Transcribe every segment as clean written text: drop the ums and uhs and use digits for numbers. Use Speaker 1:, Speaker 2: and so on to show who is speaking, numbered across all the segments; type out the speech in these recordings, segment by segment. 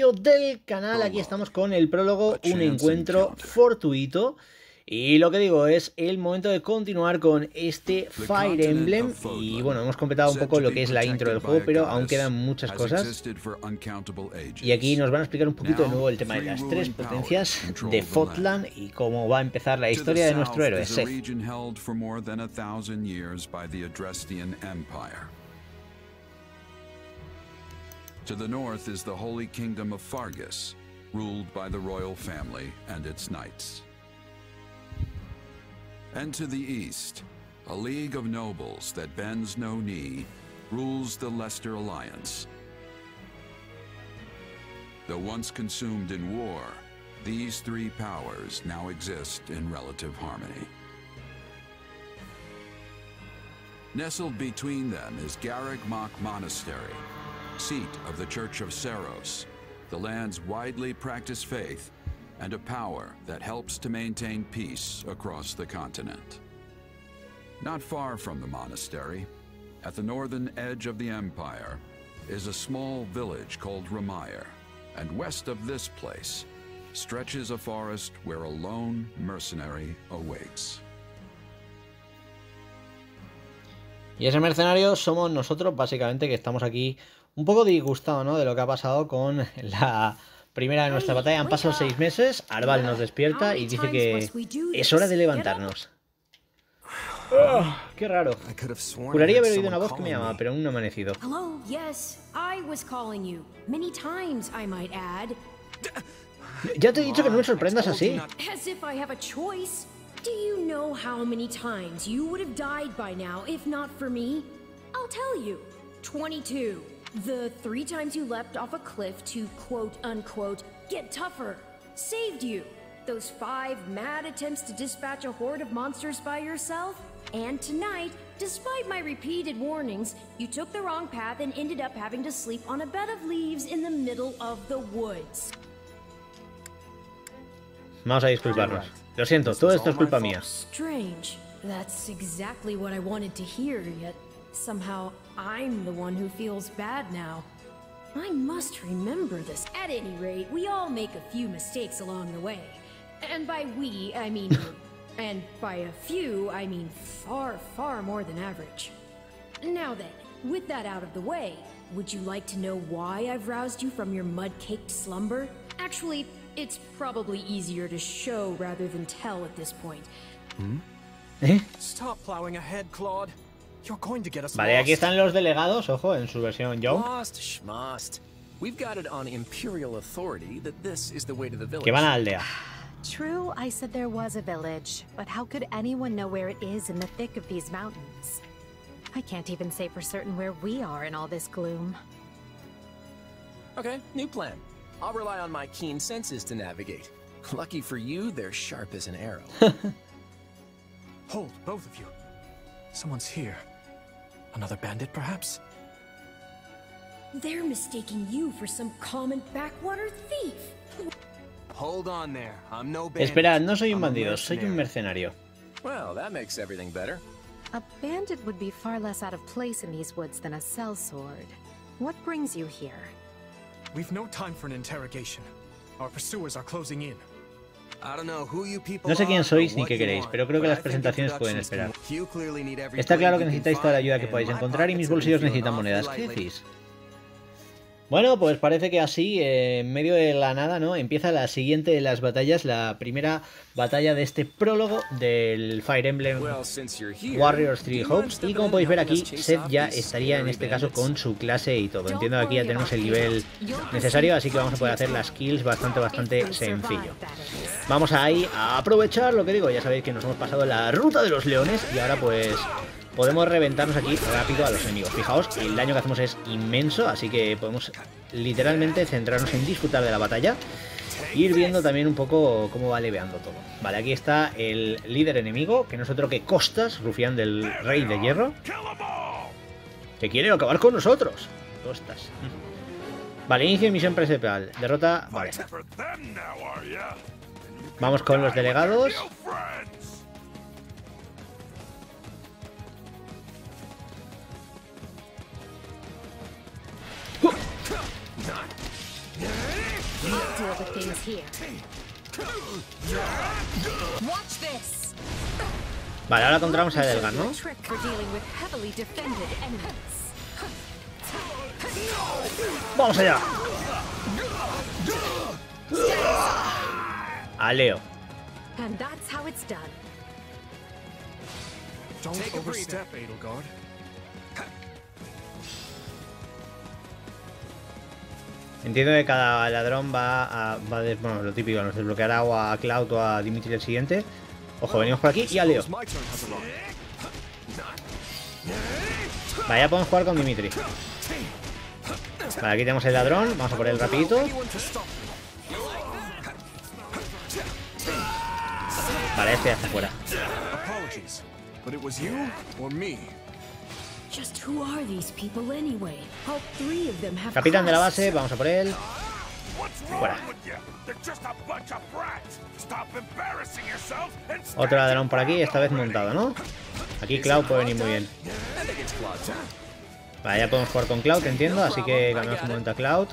Speaker 1: vídeo del canal. Aquí estamos con el prólogo, un encuentro fortuito. Y lo que digo es el momento de continuar con este Fire Emblem. Y bueno, hemos completado un poco lo que es la intro del juego, pero aún quedan muchas cosas. Y aquí nos van a explicar un poquito de nuevo el tema de las tres potencias de Fotland y cómo va a empezar la historia de nuestro héroe, Shez.
Speaker 2: To the north is the holy kingdom of Fargus, ruled by the royal family and its knights. And to the east, a league of nobles that bends no knee, rules the Leicester Alliance. Though once consumed in war, these three powers now exist in relative harmony. Nestled between them is Garreg-Mach Monastery, seat of the Church of Seiros, the land's widely practiced faith, and a power that helps to maintain peace across the continent. Not far from the monastery, at the northern edge of the empire, is a small village called Remire, and west of this place stretches a forest where a lone mercenary awaits.
Speaker 1: Y ese mercenario somos nosotros, básicamente, que estamos aquí un poco disgustados, ¿no?, de lo que ha pasado con la primera de nuestra batalla. Han pasado 6 meses, Arval nos despierta y dice que es hora de levantarnos. Oh, ¡qué raro! Juraría haber oído una voz que me llamaba, pero aún no ha amanecido. Ya te he dicho que no me sorprendas así.
Speaker 3: Do you know how many times you would have died by now if not for me? I'll tell you. 22. The 3 times you leapt off a cliff to quote-unquote get tougher. Saved you. Those 5 mad attempts to dispatch a horde of monsters by yourself. And tonight, despite my repeated warnings, you took the wrong path and ended up having to sleep on a bed of leaves in the middle of the woods.
Speaker 1: Vamos a disculparnos. Lo siento, todo esto es culpa mía.
Speaker 3: Strange. That's exactly what I wanted to hear, yet somehow I'm the one who feels bad now. I must remember this. At any rate, we all make a few mistakes along the way. And by we, I mean you. And by a few, I mean far, far more than average. Now then, with that out of the way, would you like to know why I've roused you from your mud-caked slumber? Actually, it's probably easier to show rather than tell at this point.
Speaker 4: Stop plowing ahead, Claude. You're going to get us
Speaker 1: Vale, aquí están los delegados, ojo, en su versión Young.
Speaker 4: We've got it on imperial authority that this is the way to the village.
Speaker 1: Que van a Aldea.
Speaker 5: True, I said there was a village, but how could anyone know where it is in the thick of these mountains? I can't even say for certain where we are in all this gloom.
Speaker 4: Okay, new plan. I'll rely on my keen senses to navigate. Lucky for you, they're sharp as an arrow. Hold, both of you. Someone's here. Another bandit, perhaps?
Speaker 3: They're mistaking you for some common backwater thief.
Speaker 4: Hold on there. I'm no bandit.
Speaker 1: Esperad, no soy un bandido, soy un mercenario.
Speaker 4: Well, that makes everything better.
Speaker 5: A bandit would be far less out of place in these woods than a sellsword. What brings you here?
Speaker 4: We've no time for an interrogation. Our pursuers are closing in.
Speaker 1: No sé quién sois ni qué queréis, pero creo que las presentaciones pueden esperar. Está claro que necesitáis toda la ayuda que podáis encontrar y mis bolsillos necesitan monedas. ¿Qué decís? Bueno, pues parece que así, en medio de la nada, ¿no?, empieza la siguiente de las batallas, la primera batalla de este prólogo del Fire Emblem Warriors 3 Hopes. Y como podéis ver aquí, Shez ya estaría en este caso con su clase y todo. Entiendo que aquí ya tenemos el nivel necesario, así que vamos a poder hacer las kills bastante sencillo. Vamos ahí a aprovechar lo que digo, ya sabéis que nos hemos pasado la ruta de los leones y ahora pues podemos reventarnos aquí rápido a los enemigos. Fijaos, el daño que hacemos es inmenso, así que podemos literalmente centrarnos en disfrutar de la batalla e ir viendo también un poco cómo va leveando todo. Vale, aquí está el líder enemigo, que no es otro que Costas, rufián del Rey de Hierro, que quiere acabar con nosotros. Costas. Vale, inicio de misión principal. Derrota... Vale. Vamos con los delegados. Vale, ahora encontramos a Edelgard, ¿no? ¡Vamos allá! A Leo.
Speaker 6: Don't overstep, Edelgard.
Speaker 1: Entiendo que cada ladrón va bueno, lo típico, nos desbloqueará o a Claude o a Dimitri el siguiente. Ojo, venimos por aquí y a Leo. Vale, ya podemos jugar con Dimitri. Vale, aquí tenemos el ladrón, vamos a por él rapidito. Vale, este ya está fuera. Capitán de la base, vamos a por él. Fuera. Otro ladrón por aquí, esta vez montado, ¿no? Aquí Claude puede venir muy bien. Vale, ya podemos jugar con Claude, entiendo, así que cambiamos un momento a Claude.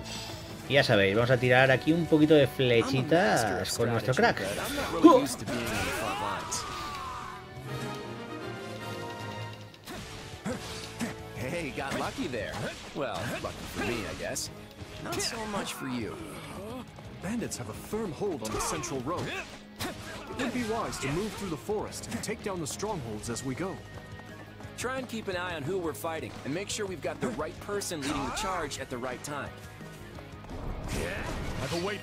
Speaker 1: Y ya sabéis, vamos a tirar aquí un poquito de flechitas con nuestro crack.
Speaker 4: Hey, got lucky there. Well, lucky for me, I guess. Not so much for you.
Speaker 6: Bandits have a firm hold on the central road. It would be wise to move through the forest and take down the strongholds as we go.
Speaker 4: Try and keep an eye on who we're fighting, and make sure we've got the right person leading the charge at the right time.
Speaker 6: I've awaited.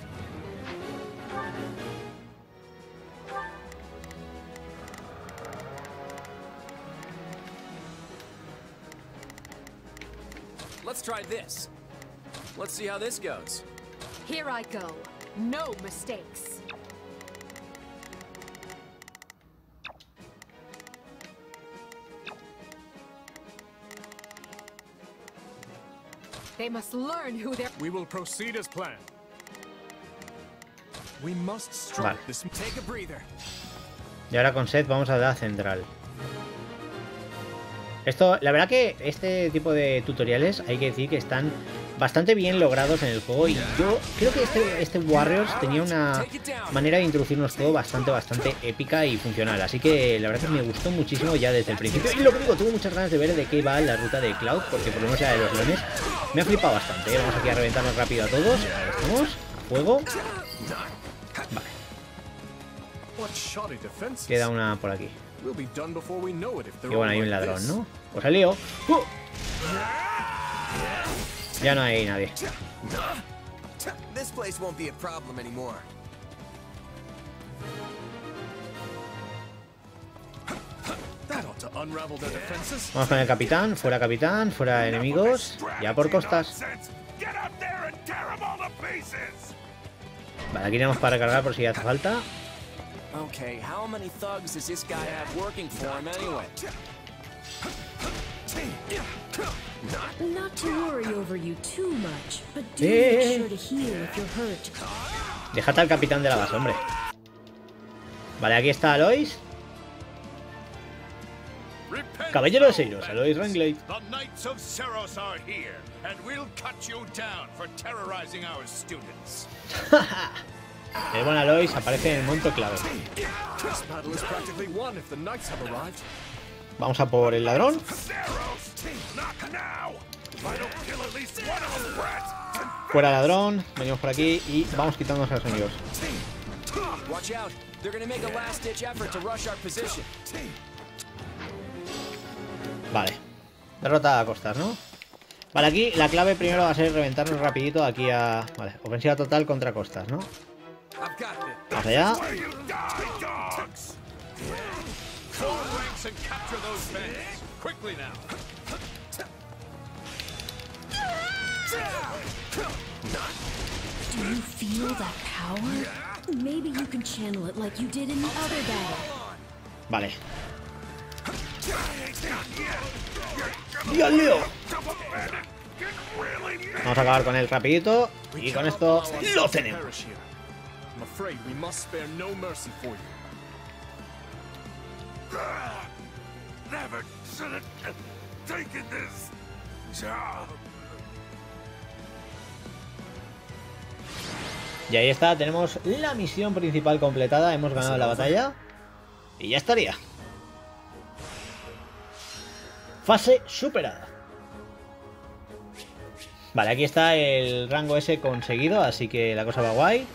Speaker 4: Let's try this. Let's see how this goes.
Speaker 5: Here I go. No mistakes. They must learn who they're...
Speaker 6: We will proceed as planned. We must strike this. Take a breather.
Speaker 1: Y ahora con Shez vamos a la central. Esto, la verdad que este tipo de tutoriales hay que decir que están bastante bien logrados en el juego, y yo creo que este Warriors tenía una manera de introducirnos todo bastante épica y funcional, así que la verdad que me gustó muchísimo ya desde el principio. Y lo que digo, tuve muchas ganas de ver de qué va la ruta de Claude, porque por lo menos la de los leones me ha flipado bastante, ¿eh? Vamos aquí a reventarnos rápido a todos. Ahí estamos, a fuego. Vale. Queda una por aquí. Y bueno, hay un ladrón, ¿no? Pues al lío. Ya no hay nadie. Vamos con el capitán, fuera enemigos. Ya por costas. Vale, aquí tenemos para recargar por si hace falta.
Speaker 4: Okay, how many thugs does this guy have working for him anyway?
Speaker 3: Not to worry over you too much, but do make sure to heal if you're hurt.
Speaker 1: Déjate al capitán de la base, hombre. Vale, aquí está Alois. Caballero de Seiros, Alois Renglade.
Speaker 7: The Knights of Cerros are here, and we'll cut you down for terrorizing our students.
Speaker 1: El buen Alois aparece en el momento clave. Vamos a por el ladrón. Fuera ladrón, venimos por aquí y vamos quitándonos a los enemigos. Vale, derrota a costas, ¿no? Vale, aquí la clave primero va a ser reventarnos rapidito aquí a... Vale, ofensiva total contra costas, ¿no? Vamos allá.
Speaker 3: Do you feel that power? Maybe you can channel it like you did in the other battle.
Speaker 1: Vale. ¡Dios mío! Vamos a acabar con él rapidito y con esto lo tenemos. Y ahí está, tenemos la misión principal completada. Hemos ganado la batalla. Y ya estaría. Fase superada. Vale, aquí está el rango ese conseguido, así que la cosa va guay.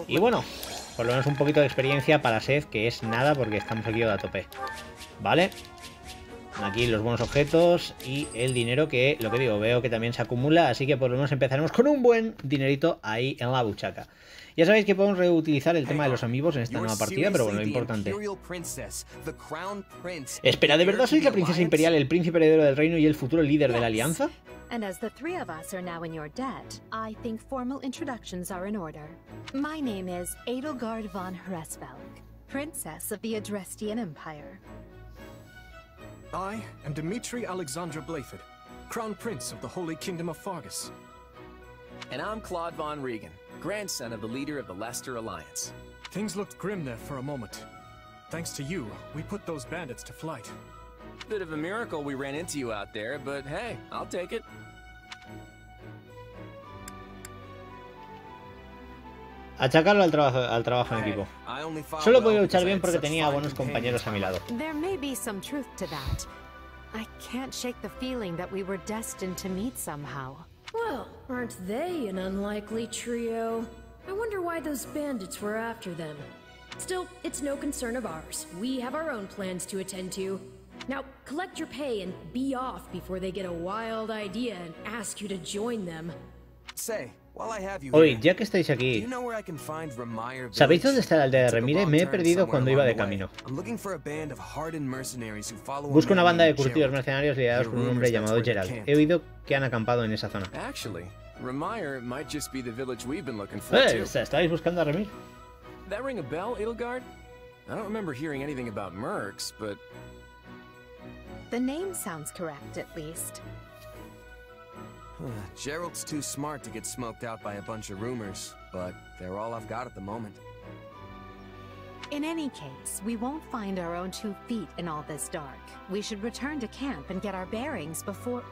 Speaker 1: Y bueno, por lo menos un poquito de experiencia para Shez, que es nada porque estamos aquí a tope. Vale. Aquí los buenos objetos y el dinero que, lo que digo, veo que también se acumula, así que por lo menos empezaremos con un buen dinerito ahí en la buchaca. Ya sabéis que podemos reutilizar el tema de los amigos en esta nueva partida, pero bueno, lo importante. Espera, ¿de verdad sois la princesa imperial, el príncipe heredero del reino y el futuro líder de la alianza?
Speaker 5: And as the three of us are now in your debt, I think formal introductions are in order. My name is Edelgard von Hresvelg, Princess of the Adrestian Empire.
Speaker 6: I am Dimitri Alexandra Blaford, Crown Prince of the Holy Kingdom of Fargus.
Speaker 4: And I'm Claude von Regan, grandson of the leader of the Leicester Alliance.
Speaker 6: Things looked grim there for a moment. Thanks to you, we put those bandits to flight.
Speaker 4: Bit of a miracle we ran into you out there, but hey, I'll take it.
Speaker 1: Achacarlo al trabajo en equipo. Solo podía luchar bien porque tenía buenos compañeros a mi lado.
Speaker 5: There may be some truth to that. I can't shake the feeling that we were destined to meet somehow.
Speaker 3: Well, aren't they an unlikely trio? I wonder why those bandits were after them. Still, it's no concern of ours. We have our own plans to attend to. Now, collect your pay and be off before they get a wild idea and ask you to join them.
Speaker 4: Say, while I have you
Speaker 1: Oye,
Speaker 4: here,
Speaker 1: ya que estáis
Speaker 4: do
Speaker 1: aquí,
Speaker 4: you know where I can find Remire
Speaker 1: ¿sabéis
Speaker 4: Village?
Speaker 1: dónde está la aldea de Remire? Me he perdido cuando iba de camino.
Speaker 4: I'm looking for a band of hardened mercenaries who follow a
Speaker 1: Busco una
Speaker 4: man
Speaker 1: banda de
Speaker 4: named
Speaker 1: curtidos
Speaker 4: Jeralt.
Speaker 1: mercenarios liderados por un hombre llamado Jeralt. He oído que han acampado en esa zona.
Speaker 4: Actually, Remire might just be the village we've been looking for too.
Speaker 1: ¿Estáis buscando a Remire?
Speaker 4: That ring a bell, Edelgard? I don't remember hearing anything about mercs, but
Speaker 5: The name sounds correct, at least.
Speaker 4: Gerald's too smart to get smoked out by a bunch of rumors, but they're all I've got at the moment.
Speaker 5: In any case, we won't find our own 2 feet in all this dark. We should return to camp and get our bearings before...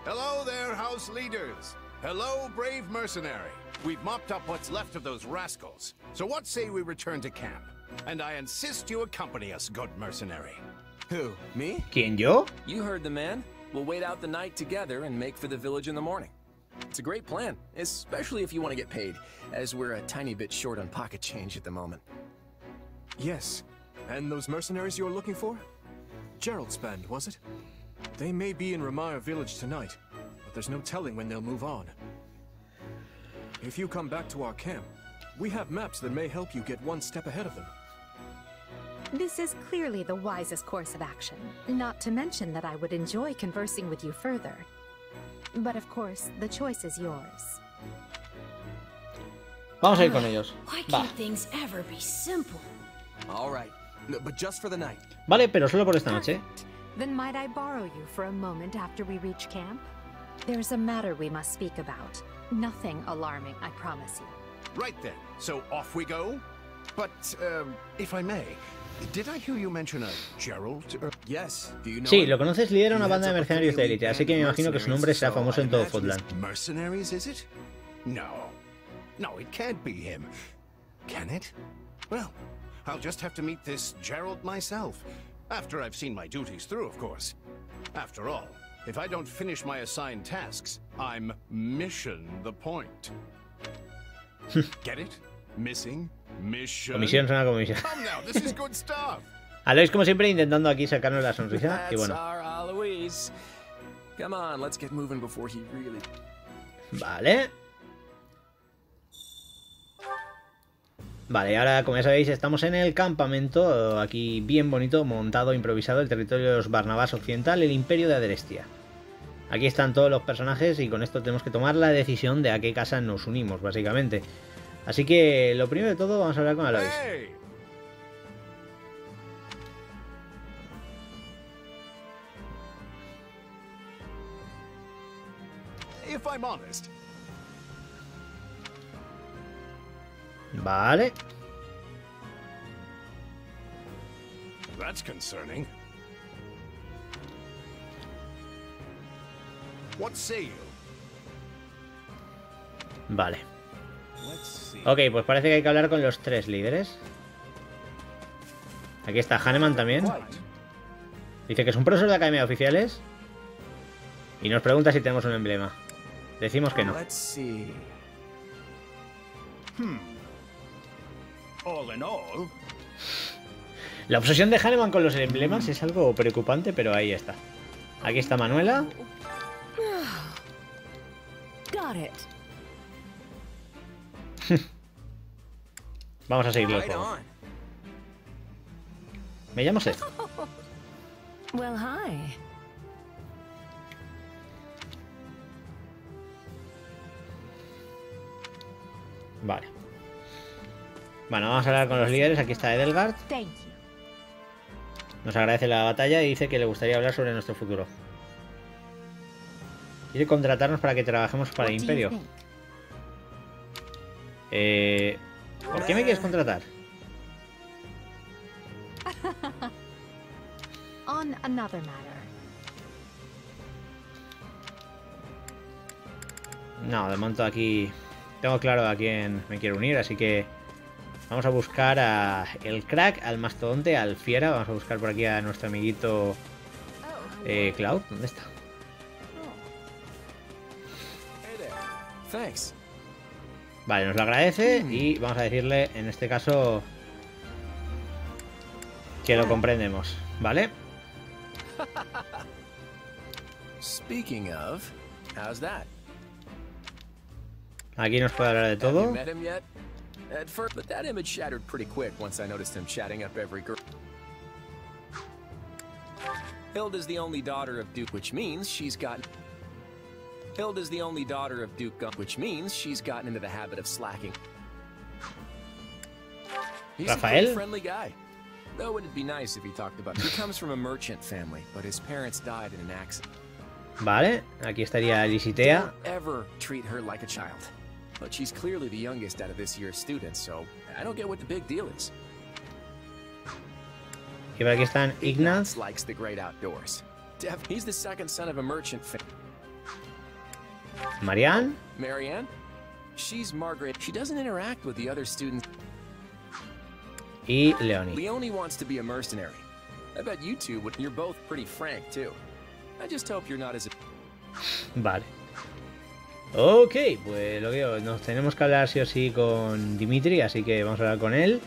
Speaker 7: Hello there, house leaders. Hello, brave mercenary. We've mopped up what's left of those rascals. So what say we return to camp? And I insist you accompany us, good mercenary.
Speaker 4: Who, me?
Speaker 1: ¿Quién, yo?
Speaker 4: You heard the man. We'll wait out the night together and make for the village in the morning. It's a great plan, especially if you want to get paid, as we're a tiny bit short on pocket change at the moment.
Speaker 6: Yes. And those mercenaries you're looking for? Gerald's band, was it? They may be in Remire Village tonight, but there's no telling when they'll move on. If you come back to our camp, we have maps that may help you get one step ahead of them.
Speaker 5: This is clearly the wisest course of action. Not to mention that I would enjoy conversing with you further. But of course, the choice is yours.
Speaker 1: Vamos a ir con ellos.
Speaker 3: Why
Speaker 1: Va.
Speaker 3: can't things ever be simple?
Speaker 4: All right, but just for the night.
Speaker 1: Vale, pero solo por esta noche.
Speaker 5: Perfect. Then might I borrow you for a moment after we reach camp? There's a matter we must speak about. Nothing alarming, I promise you.
Speaker 7: Right then, so off we go? But, if I may, did I hear you mention a Gerald?
Speaker 4: Yes, do you know
Speaker 1: Sí,
Speaker 4: him?
Speaker 1: lo conoces, lidera una banda de mercenarios de élite, así que me imagino que su nombre será famoso en todo Fotland.
Speaker 7: Mercenaries, is it? No. No, it can't be him. Can it? Well, I'll just have to meet this Gerald myself. After I've seen my duties through, of course. After all, if I don't finish my assigned tasks, I'm mission the point. Get it? Missing? Mission?
Speaker 1: Comisión suena como comisión.
Speaker 7: Come now, this is good stuff.
Speaker 1: Alois, como siempre, intentando aquí sacarnos la sonrisa. Y
Speaker 4: That's
Speaker 1: bueno,
Speaker 4: our Alois. Come on, let's get moving before he really...
Speaker 1: vale. Vale, ahora como ya sabéis estamos en el campamento, aquí bien bonito, montado, improvisado, el territorio de los Barnabás Occidental, el Imperio de Adrestia. Aquí están todos los personajes y con esto tenemos que tomar la decisión de a qué casa nos unimos, básicamente. Así que lo primero de todo vamos a hablar con Alois.
Speaker 7: Hey! If I'm honest,
Speaker 1: Vale.
Speaker 7: that's concerning. What say you?
Speaker 1: Vale.
Speaker 4: What
Speaker 1: Ok, pues parece que hay que hablar con los 3 líderes. Aquí está Hahnemann también. Dice que es un profesor de academia de oficiales. Y nos pregunta si tenemos un emblema. Decimos que no. La obsesión de Hahnemann con los emblemas es algo preocupante, pero ahí está. Aquí está Manuela. Vamos a seguirlo el juego. Me llamo Shez.
Speaker 5: Well, hi.
Speaker 1: Vale. Bueno, vamos a hablar con los líderes. Aquí está Edelgard. Nos agradece la batalla y dice que le gustaría hablar sobre nuestro futuro. Quiere contratarnos para que trabajemos para el Imperio. ¿Por qué me quieres contratar?
Speaker 5: On another matter.
Speaker 1: No, de momento aquí tengo claro a quién me quiero unir, así que vamos a buscar a el crack, al mastodonte, al fiera. Vamos a buscar por aquí a nuestro amiguito Claude. ¿Dónde está? Vale, nos lo agradece y vamos a decirle, en este caso, que lo comprendemos, ¿vale?
Speaker 4: Speaking of, how's that?
Speaker 1: Aquí nos puede hablar de todo.
Speaker 4: Met him yet? At first, but that image shattered pretty quick once I noticed him chatting up every girl. Hilda's the only daughter of Duke, which means she's got. Hilda's the only daughter of Duke, which means she's gotten into the habit of slacking. He's a pretty friendly guy. Though it'd be nice if he talked about it. He comes from a merchant family, but his parents died in an accident.
Speaker 1: Vale, aquí estaría Lisitea.
Speaker 4: Don't ever treat her like a child. But she's clearly the youngest out of this year's students, so I don't get what the big deal is.
Speaker 1: Y por aquí están Ignaz.
Speaker 4: Likes the great outdoors. He's the second son of a merchant family.
Speaker 1: Marianne.
Speaker 4: Marianne? She's Margaret. She doesn't interact with the other students.
Speaker 1: Y Leonie.
Speaker 4: Leonie wants to be a mercenary. I bet you two would. You're both pretty frank too. I just hope you're not as.
Speaker 1: Vale. Ok, pues lo que digo, nos tenemos que hablar sí o sí con Dimitri, así que vamos a hablar con él.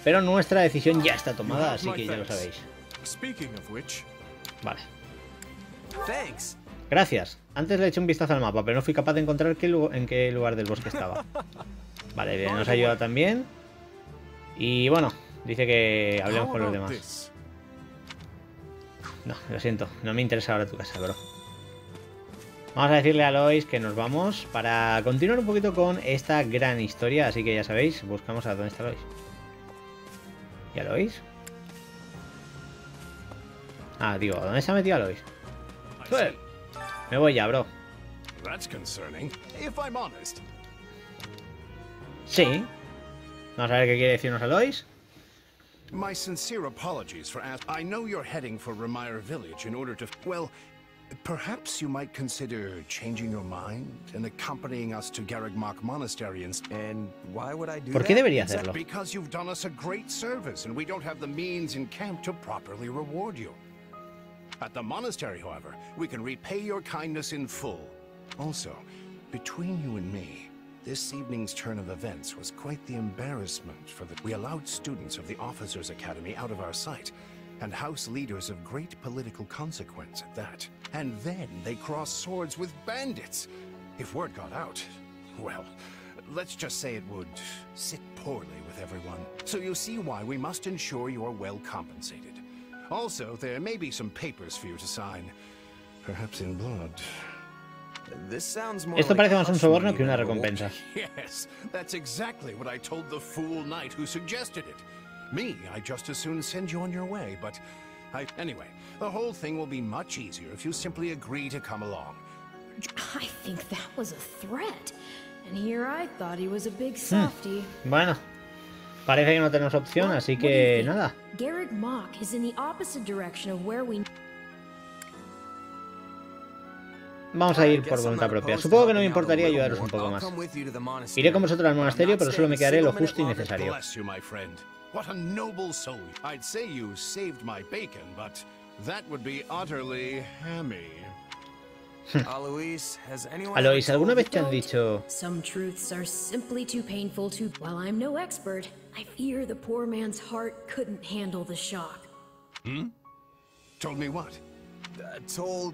Speaker 1: Pero nuestra decisión ya está tomada, así que ya lo sabéis. Vale. Gracias. Antes le eché un vistazo al mapa, pero no fui capaz de encontrar en qué lugar del bosque estaba. Vale, bien, nos ha ayudado también. Y bueno, dice que hablemos con los demás. No, lo siento, no me interesa ahora tu casa, bro. Vamos a decirle a Lois que nos vamos para continuar un poquito con esta gran historia. Así que ya sabéis, buscamos a dónde está Lois. ¿Y a Lois? Ah, digo, ¿dónde se ha metido a Lois? ¡Pues! Me voy ya, bro. Sí. Vamos a ver qué quiere decirnos a Lois.
Speaker 7: My sincere apologies for asking. I know you're heading for Remire Village in order to, well, perhaps you might consider changing your mind and accompanying us to Garrigmach Monastery. And why would I do that?
Speaker 1: ¿Por qué debería hacerlo?
Speaker 7: Because you've done us a great service and we don't have the means in camp to properly reward you. At the monastery, however, we can repay your kindness in full. Also, between you and me, this evening's turn of events was quite the embarrassment for the... We allowed students of the Officers' Academy out of our sight, and house leaders of great political consequence at that. And then they crossed swords with bandits. If word got out, well, let's just say it would sit poorly with everyone. So you see why we must ensure you're well compensated. Also, there may be some papers for you to sign, perhaps in blood.
Speaker 1: Esto parece más un soborno que una recompensa.
Speaker 7: Yes, that's exactly what I told the fool knight who suggested it. Me, I'd just as soon send you on your way, but anyway, the whole thing will be much easier if you simply agree to come along.
Speaker 3: I think that was a threat. And here I thought he was a big softy.
Speaker 1: Bueno, parece que no tenemos opción, así que nada.
Speaker 3: Garrigmach is in the opposite direction of where we...
Speaker 1: Vamos a ir por voluntad propia. Supongo que no me importaría ayudaros un poco más. Iré con vosotros al monasterio, pero solo me quedaré lo justo y necesario.
Speaker 7: What a noble soul. I'd say you saved my bacon, but that would be utterly hammy.
Speaker 1: Alois, ¿alguna vez te han dicho?
Speaker 3: Some truths are simply too painful to. While I'm no expert, I fear the poor man's heart couldn't handle the shock.
Speaker 7: Told me what?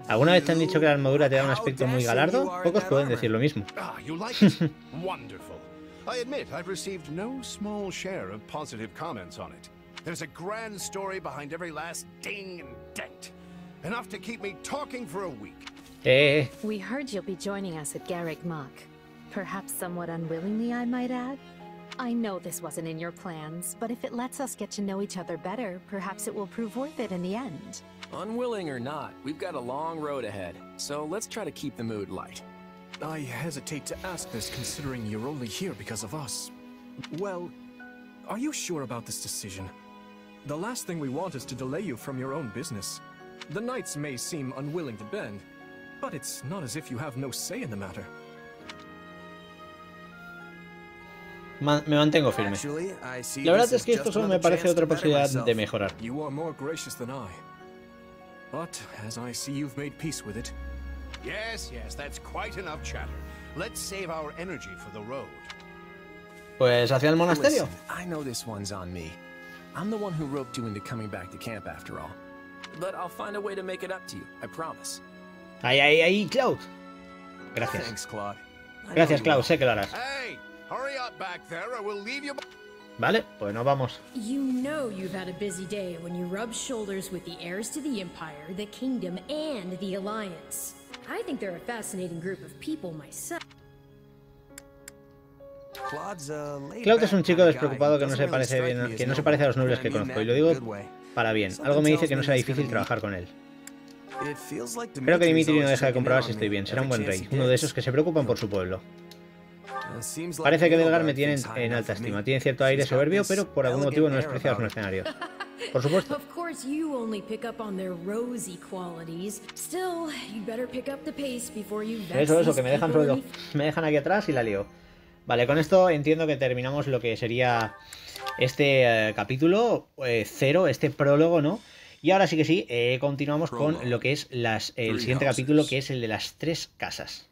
Speaker 1: ¿Alguna vez te han dicho que la armadura te da un aspecto muy galardo? Pocos pueden decir lo mismo.
Speaker 7: Ah, you like it? Wonderful. I admit I've received no small share of positive comments on it. There's a grand story behind every last ding and dent. Enough to keep me talking for a week.
Speaker 5: We heard you'll be joining us at Garrick Mach. Perhaps somewhat unwillingly, I might add. I know this wasn't in your plans, but if it lets us get to know each other better, perhaps it will prove worth it in the end.
Speaker 4: Unwilling or not, we've got a long road ahead, so let's try to keep the mood light.
Speaker 6: I hesitate to ask this considering you're only here because of us. Well, are you sure about this decision? The last thing we want is to delay you from your own business. The knights may seem unwilling to bend, but it's not as if you have no say in the matter.
Speaker 1: Me mantengo firme. La verdad es que esto solo me parece otra posibilidad de mejorar.
Speaker 6: You are more gracious than I. But as I see you've made peace with it.
Speaker 7: Yes, that's quite enough chatter. Let's save our energy for the road.
Speaker 1: Pues hacia el monasterio.
Speaker 4: Listen, I know this one's on me. I'm the one who roped you into coming back to camp after all. But I'll find a way to make it up to you, I promise.
Speaker 1: Ahí, Claude. Gracias.
Speaker 4: Thanks, Claude.
Speaker 1: Gracias, Claude, sé que lo harás.
Speaker 7: Hey, hurry up back there or we'll leave you.
Speaker 1: Vale, pues nos vamos.
Speaker 3: You know you've had a busy day when you rub shoulders with the heirs to the Empire, the Kingdom, and the Alliance. I think they're a fascinating group of people myself.
Speaker 1: Claude es un chico despreocupado que no se parece a los nobles que conozco, y lo digo para bien. Algo me dice que no será difícil trabajar con él. Creo que Dimitri no deja de comprobar si estoy bien. Será un buen rey, uno de esos que se preocupan por su pueblo. Parece que Edelgard me tiene en alta estima. Tiene cierto aire soberbio, pero por algún motivo no desprecia a los mercenarios. Por supuesto. Eso, que me dejan aquí atrás y la lío. Vale, con esto entiendo que terminamos lo que sería este capítulo 0, este prólogo, ¿no? Y ahora sí que sí, continuamos con lo que es el siguiente capítulo, que es el de las 3 casas.